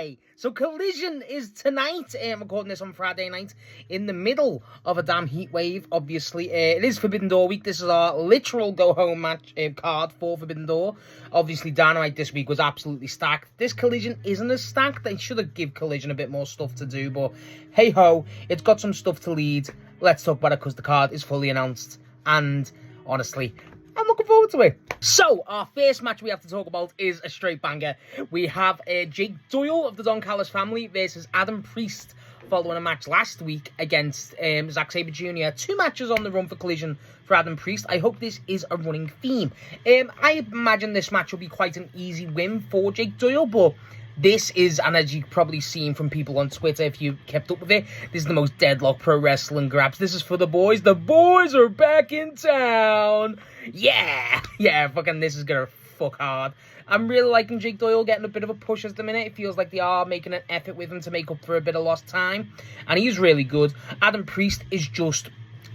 Friday. So Collision is tonight. I'm recording this on Friday night in the middle of a damn heat wave, obviously. It is Forbidden Door week. This is our literal go-home match card for Forbidden Door. Obviously, Dynamite this week was absolutely stacked. This Collision isn't as stacked. They should have given Collision a bit more stuff to do, but hey-ho, it's got some stuff to lead. Let's talk about it because the card is fully announced, and honestly, I'm looking forward to it. So, our first match we have to talk about is a straight banger. We have Jake Doyle of the Don Callis family versus Adam Priest following a match last week against Xavier Jr. 2 matches on the run for Collision for Adam Priest. I hope this is a running theme. I imagine this match will be quite an easy win for Jake Doyle, but this is, and as you've probably seen from people on Twitter, if you kept up with it, this is the most deadlock pro wrestling grabs. This is for the boys. The boys are back in town. Yeah, fucking this is gonna fuck hard. I'm really liking Jake Doyle getting a bit of a push at the minute. It feels like they are making an effort with him to make up for a bit of lost time, and he's really good. Adam Priest is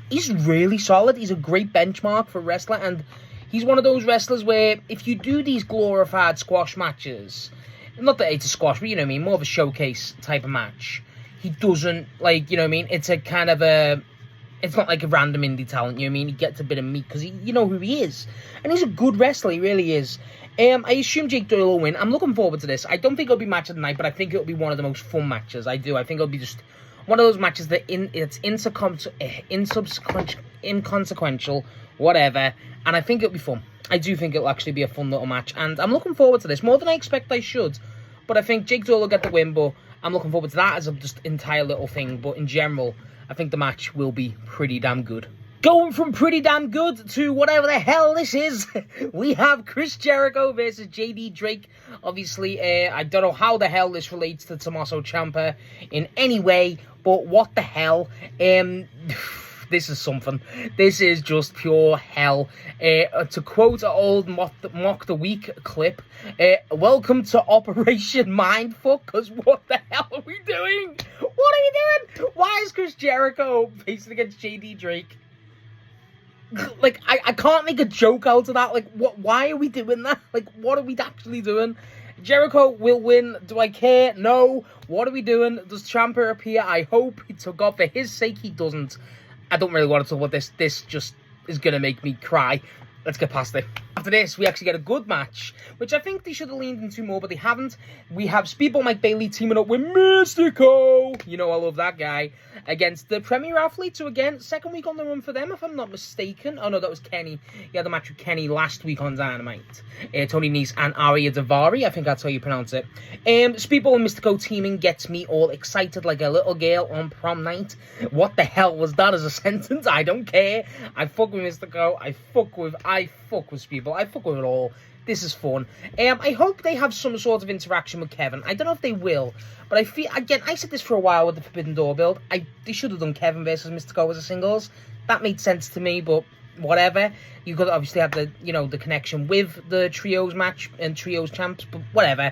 he's really solid. He's a great benchmark for a wrestler, and he's one of those wrestlers where if you do these glorified squash matches, not that it's a squash, but you know what I mean, more of a showcase type of match, he doesn't, like, you know what I mean, it's a kind of a, it's not like a random indie talent, you know what I mean, he gets a bit of meat, because you know who he is, and he's a good wrestler, he really is. I assume Jake Doyle will win. I'm looking forward to this. I don't think it'll be match of the night, but I think it'll be one of the most fun matches, I do. I think it'll be just one of those matches that it's inconsequential, whatever, and I think it'll be fun. I do think it'll actually be a fun little match, and I'm looking forward to this, more than I expect I should, but I think Jake Doyle will get the win, but I'm looking forward to that as a just entire little thing, but in general, I think the match will be pretty damn good. Going from pretty damn good to whatever the hell this is, we have Chris Jericho versus JD Drake. Obviously, I don't know how the hell this relates to Tommaso Ciampa in any way, but what the hell, this is something. This is just pure hell. To quote an old Mock the Week clip, welcome to Operation Mindfuck, because what the hell are we doing? What are we doing? Why is Chris Jericho facing against JD Drake? Like, I can't make a joke out of that. Like, why are we doing that? Like, what are we actually doing? Jericho will win. Do I care? No. What are we doing? Does Ciampa appear? I hope. To God, for his sake, he doesn't. I don't really want to talk about this. This just is going to make me cry. Let's get past it. After this, we actually get a good match, which I think they should have leaned into more, but they haven't. We have Speedball Mike Bailey teaming up with Mistico. You know I love that guy. Against the Premier Athletes, so again, second week on the run for them, if I'm not mistaken. Oh no, that was Kenny. He had a match with Kenny last week on Dynamite. Tony Nese and Ariya Daivari, I think that's how you pronounce it. Speedball and Mistico teaming gets me all excited like a little girl on prom night. What the hell was that as a sentence? I don't care. I fuck with Mistico. I fuck with Speedball. I fuck with it all. This is fun. I hope they have some sort of interaction with Kevin. I don't know if they will, but I feel, again, I said this for a while with the Forbidden Door build. They should have done Kevin versus Mistico as a singles. That made sense to me, but whatever. You could obviously have the, you know, the connection with the trios match and trios champs, but whatever.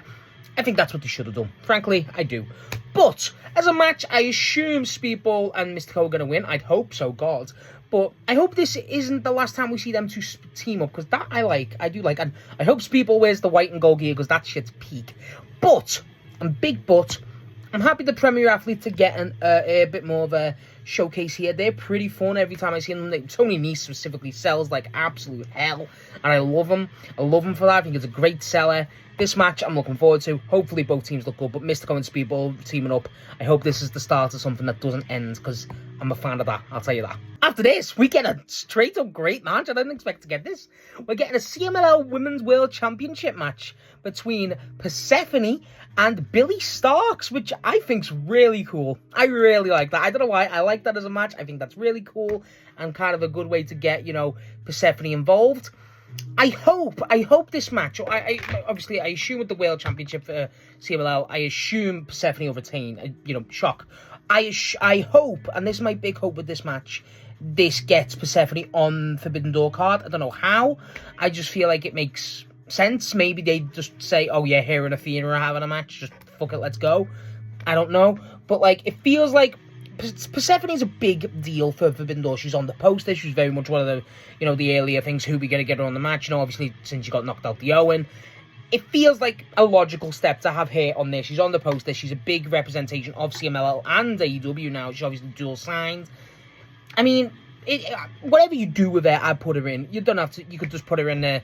I think that's what they should have done. Frankly, I do. But as a match, I assume Speedball and Mistico are going to win. I'd hope so, God. But I hope this isn't the last time we see them two team up, because that I do like. And I hope Speedball wears the white and gold gear, because that shit's peak. But, and big but, I'm happy the Premier Athlete to get a bit more of a showcase here. They're pretty fun every time I see them. Tony Nese specifically sells like absolute hell, and I love him. I love him for that. I think it's a great seller. This match, I'm looking forward to. Hopefully, both teams look good, but Mistico and Speedball teaming up, I hope this is the start of something that doesn't end, because I'm a fan of that, I'll tell you that. After this, we get a straight-up great match. I didn't expect to get this. We're getting a CMLL Women's World Championship match between Persephone and Billie Starkz, which I think's really cool. I really like that. I don't know why. I like that as a match. I think that's really cool, and kind of a good way to get, you know, Persephone involved. I hope this match, obviously, I assume with the World Championship for CMLL, I assume Persephone will retain, you know, shock. I hope, and this is my big hope with this match, this gets Persephone on Forbidden Door card. I don't know how. I just feel like it makes sense. Maybe they just say, oh yeah, here and Athena are having a match, just fuck it, let's go. I don't know. But, like, it feels like Persephone is a big deal for Forbidden Door. She's on the poster. She's very much one of the, you know, the earlier things. Who we going to get her on the match? You know, obviously, since she got knocked out the Owen. it feels like a logical step to have her on there. She's on the poster. She's a big representation of CMLL and AEW now. She's obviously dual signed. I mean, whatever you do with her, I'd put her in. You don't have to. You could just put her in a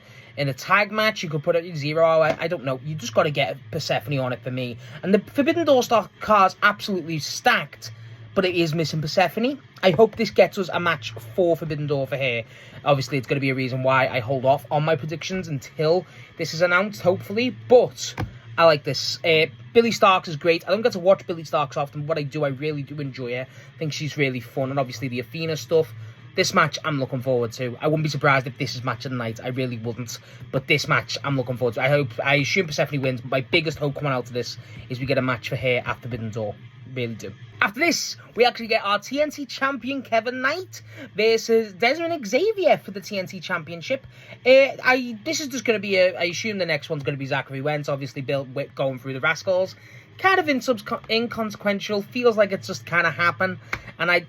tag match. You could put her in 0 Hour. I don't know. You just got to get Persephone on it for me. And the Forbidden Door stock card's absolutely stacked, but it is missing Persephone. I hope this gets us a match for Forbidden Door for her. Obviously, it's going to be a reason why I hold off on my predictions until this is announced, hopefully. But I like this. Billie Starkz is great. I don't get to watch Billie Starkz often, but I really do enjoy her. I think she's really fun. And obviously, the Athena stuff. This match, I'm looking forward to. I wouldn't be surprised if this is match of the night. I really wouldn't. But this match, I'm looking forward to. I assume Persephone wins, but my biggest hope coming out of this is we get a match for her at Forbidden Door. Really do. After this, we actually get our TNT champion Kevin Knight versus Dezmond Xavier for the TNT championship. This is just going to be I assume the next one's going to be Zachary Wentz, obviously going through the Rascalz. Kind of inconsequential. Feels like it's just kind of happened. And I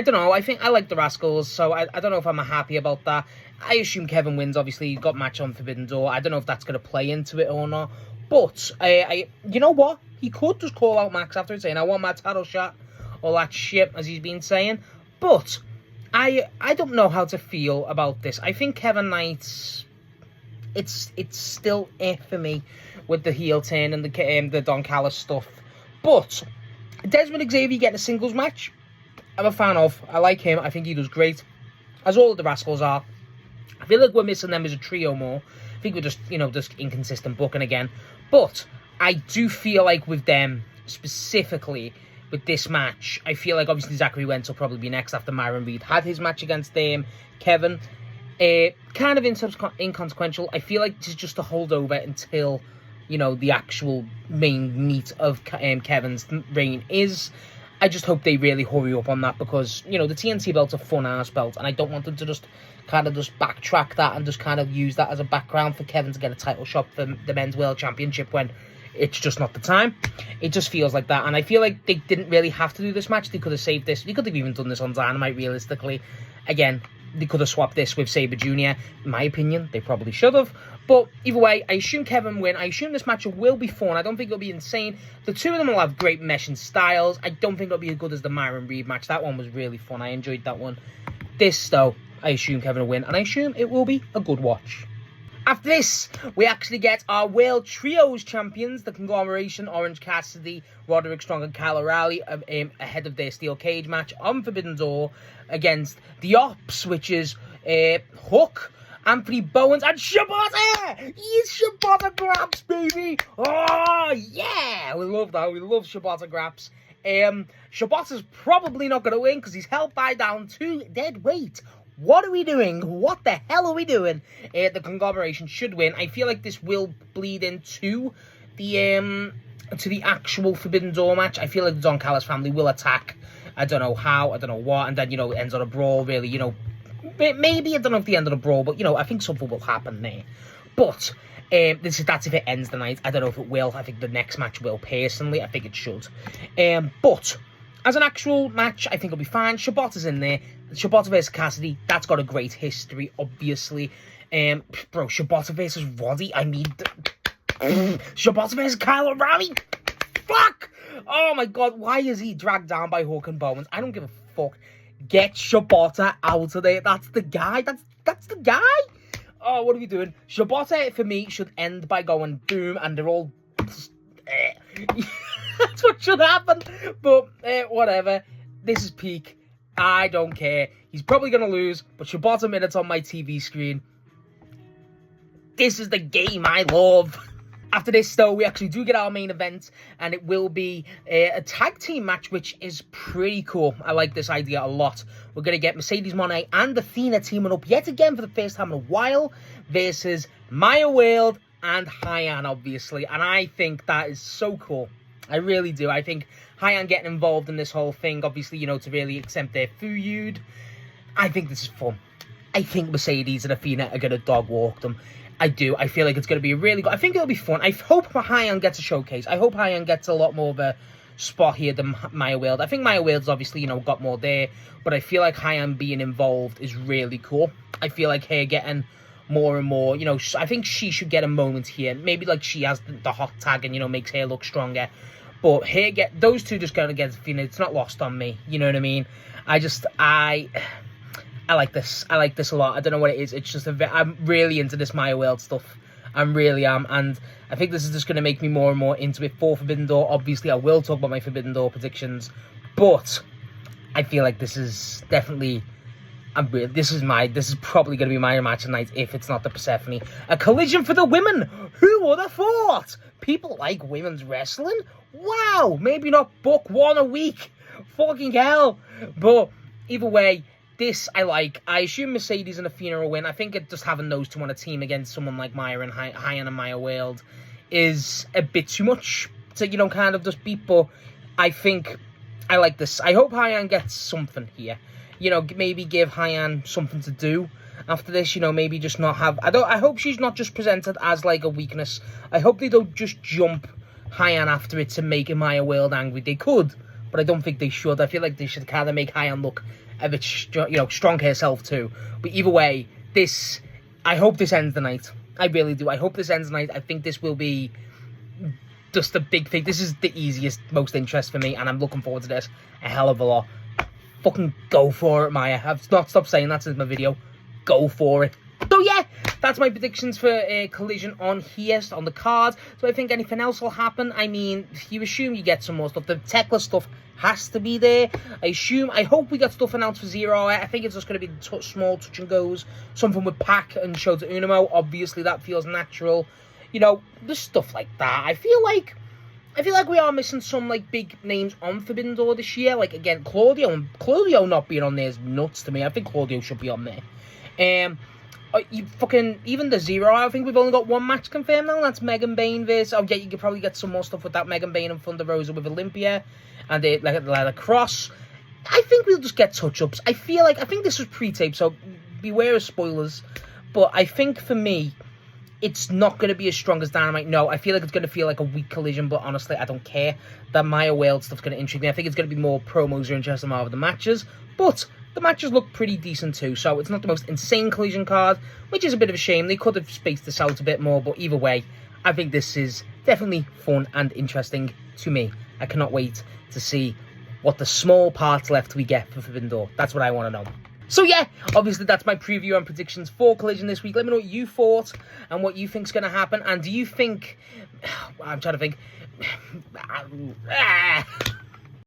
don't know. I think I like the Rascalz, so I don't know if I'm happy about that. I assume Kevin wins. Obviously, he's got match on Forbidden Door. I don't know if that's going to play into it or not. But you know what? He could just call out Max after saying, "I want my title shot," all that shit, as he's been saying. But I don't know how to feel about this. I think Kevin Knight, it's still for me with the heel turn and the Don Callis stuff. But Dezmond Xavier getting a singles match, I'm a fan of. I like him. I think he does great, as all of the Rascalz are. I feel like we're missing them as a trio more. I think we're just inconsistent booking again. But I do feel like with them, specifically with this match, I feel like obviously Zachary Wentz will probably be next after Myron Reed had his match against Kevin. Kind of inconsequential. I feel like this is just a holdover until, the actual main meat of Kevin's reign is. I just hope they really hurry up on that because, the TNT belt's a fun-ass belt, and I don't want them to just backtrack that and just kind of use that as a background for Kevin to get a title shot for the Men's World Championship when it's just not the time. It just feels like that, and I feel like they didn't really have to do this match. They could have saved this. They could have even done this on Dynamite, realistically. Again, they could have swapped this with Sabre Jr. In my opinion, they probably should have. But either way, I assume Kevin win. I assume this match will be fun. I don't think it'll be insane. The two of them will have great meshing styles. I don't think it'll be as good as the Myron Reed match. That one was really fun. I enjoyed that one. This, though, I assume Kevin will win. And I assume it will be a good watch. After this, we actually get our World Trios champions, the Conglomeration, Orange Cassidy, Roderick Strong, and Kyle O'Reilly, ahead of their steel cage match on Forbidden Door against the Opps, which is Hook, Anthony Bowens, and Shibata! Yes, Shibata Graps, baby! Oh, yeah! We love that. We love Shibata Graps. Shibata's probably not going to win because he's held by down to dead weight. What are we doing? What the hell are we doing? The Conglomeration should win. I feel like this will bleed into the actual Forbidden Door match. I feel like the Don Callis family will attack. I don't know how, I don't know what, and then, it ends on a brawl, really, maybe, I don't know if the end of the brawl, but, I think something will happen there. But, that's if it ends the night. I don't know if it will. I think the next match will, personally. I think it should. But as an actual match, I think it'll be fine. Shibata's in there. Shibata versus Cassidy, that's got a great history, obviously. Bro, Shibata versus Roddy, Shibata versus Kyle O'Reilly? Fuck! Oh my god, why is he dragged down by Hook and Bowens? I don't give a fuck. Get Shibata out of there. That's the guy. That's the guy. Oh, what are we doing? Shibata, for me, should end by going boom, and they're all... That's what should happen. But, whatever. This is peak. I don't care. He's probably going to lose, but Shibata minutes on my TV screen. This is the game I love. After this, though, we actually do get our main event, and it will be a tag team match, which is pretty cool. I like this idea a lot. We're going to get Mercedes Mone and Athena teaming up yet again for the first time in a while versus Maya World and Hyan, obviously. And I think that is so cool. I really do. I think Hyan getting involved in this whole thing, obviously, to really accept their feud. I think this is fun. I think Mercedes and Athena are going to dog walk them. I do. I feel like it's going to be really good. I think it'll be fun. I hope Hyan gets a showcase. I hope Hyan gets a lot more of a spot here than Maya World. I think Maya World's obviously, got more there. But I feel like Hyan being involved is really cool. I feel like her getting more and more. You know, I think she should get a moment here. Maybe like she has the hot tag and, you know, makes her look stronger. But those two just going against Athena. It's not lost on me. You know what I mean? I like this. I like this a lot. I don't know what it is. It's just I'm really into this Maya World stuff. I really am. And I think this is just going to make me more and more into it for Forbidden Door. Obviously, I will talk about my Forbidden Door predictions. But I feel like this is definitely... This is probably going to be my match tonight if it's not the Persephone. A collision for the women. Who would have thought? People like women's wrestling? Wow. Maybe not book one a week. Fucking hell. But either way, this I like. I assume Mercedes and Athena will win. I think just having those two on a team against someone like Maya and Hyan and Maya World is a bit too much to, you know, kind of just beat. But I think I like this. I hope Hyan gets something here. You know, maybe give Hyan something to do after this. You know, maybe just not have... I hope she's not just presented as, like, a weakness. I hope they don't just jump Hyan after it to make Maya World angry. They could, but I don't think they should. I feel like they should kind of make Hyan look a bit, you know, strong herself too. But either way, I hope this ends the night. I really do. I hope this ends the night. I think this will be just a big thing. This is the easiest, most interest for me, and I'm looking forward to this a hell of a lot. Fucking go for it, Maya. I've not stopped saying that since my video. Go for it. So yeah, that's my predictions for Collision on here, on the card. So I think anything else will happen. I mean, you assume you get some more stuff. The Tekla stuff has to be there. I hope we get stuff announced for 0 Hour. I think it's just going to be small touch and goes. Something with Pac and Shota Umino. Obviously, that feels natural. You know, there's stuff like that. I feel like we are missing some, like, big names on Forbidden Door this year. Like, again, Claudio not being on there is nuts to me. I think Claudio should be on there. Even the 0 Hour, I think we've only got one match confirmed now, and that's Megan Bayne versus... Oh, yeah, you could probably get some more stuff with that. Megan Bayne and Thunder Rosa with Olympia, and the Leather Cross. I think we'll just get touch-ups. I think this was pre-tape, so beware of spoilers. But I think, for me... It's not going to be as strong as Dynamite. No, I feel like it's going to feel like a weak Collision, but honestly, I don't care. That Maya World stuff's going to intrigue me. I think it's going to be more promos or interesting more of the matches, but the matches look pretty decent too, so it's not the most insane Collision card, which is a bit of a shame. They could have spaced this out a bit more, but either way, I think this is definitely fun and interesting to me. I cannot wait to see what the small parts left we get for Forbidden Door. That's what I want to know. So yeah, obviously that's my preview and predictions for Collision this week. Let me know what you thought and what you think's going to happen. And do you think... I'm trying to think...